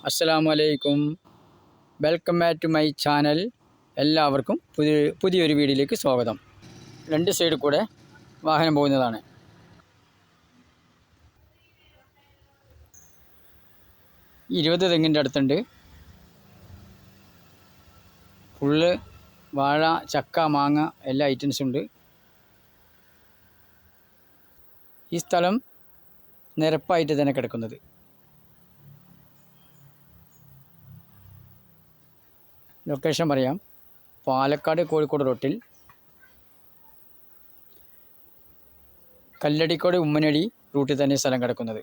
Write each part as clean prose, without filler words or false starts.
അസ്സലാമു അലൈക്കും. Welcome back to my channel. എല്ലാവർക്കും പുതിയൊരു വീഡിയോയിലേക്ക് സ്വാഗതം. രണ്ട് സൈഡിൽ കൂടെ വാഹനം പോകുന്നതാണ്. ഈ 20 തെങ്ങിൻ്റെ അടുത്തുണ്ട്. ഫുള്ള് വാഴ, ചക്ക, മാങ്ങ എല്ലാ ഐറ്റംസും ഉണ്ട്. ഈ സ്ഥലം നിരപ്പായിട്ട് തന്നെ കിടക്കുന്നത്. ലൊക്കേഷൻ പറയാം. പാലക്കാട് കോഴിക്കോട് റൂട്ടിൽ കല്ലടിക്കോട് ഉമ്മനടി റൂട്ടിൽ തന്നെ സ്ഥലം കിടക്കുന്നത്.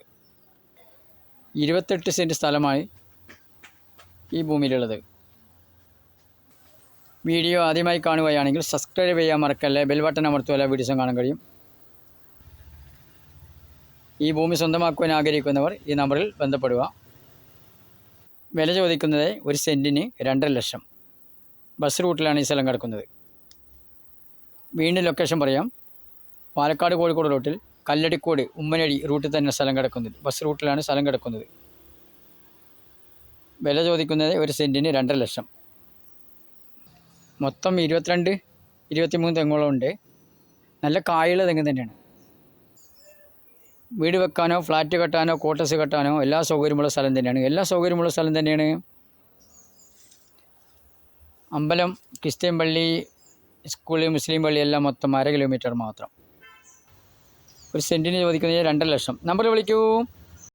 28 സെൻറ്റ് സ്ഥലമായി ഈ ഭൂമിയിലുള്ളത്. വീഡിയോ ആദ്യമായി കാണുകയാണെങ്കിൽ സബ്സ്ക്രൈബ് ചെയ്യാൻ മറക്കല്ലേ. ബെൽ ബട്ടൺ അമർത്തുക, വീഡിയോസും കാണാൻ കഴിയും. ഈ ഭൂമി സ്വന്തമാക്കുവാൻ ആഗ്രഹിക്കുന്നവർ ഈ നമ്പറിൽ ബന്ധപ്പെടുക. വില ചോദിക്കുന്നത് ഒരു സെൻറ്റിന് 2.5 ലക്ഷം. ബസ് റൂട്ടിലാണ് ഈ സ്ഥലം കിടക്കുന്നത്. വീണ്ടും ലൊക്കേഷൻ പറയാം. പാലക്കാട് കോഴിക്കോട് റൂട്ടിൽ കല്ലടിക്കോട് ഉമ്മനടി റൂട്ടിൽ തന്നെ സ്ഥലം കിടക്കുന്നത്. ബസ് റൂട്ടിലാണ് സ്ഥലം കിടക്കുന്നത്. വില ചോദിക്കുന്നത് ഒരു സെൻറ്റിന് 2.5 ലക്ഷം. മൊത്തം 22-23 തെങ്ങോളം ഉണ്ട്. നല്ല കായുള്ള തെങ്ങ് തന്നെയാണ്. വീട് വെക്കാനോ ഫ്ലാറ്റ് കെട്ടാനോ ക്വാർട്ടേഴ്സ് കെട്ടാനോ എല്ലാ സൗകര്യമുള്ള സ്ഥലം തന്നെയാണ്. അമ്പലം, ക്രിസ്ത്യൻ പള്ളി, സ്കൂൾ, മുസ്ലിം പള്ളി എല്ലാം മൊത്തം 1/2 കിലോമീറ്റർ മാത്രം. ഒരു സെൻറ്റിന് ചോദിക്കുന്നത് 2.5 ലക്ഷം. നമ്പർ വിളിക്കൂ.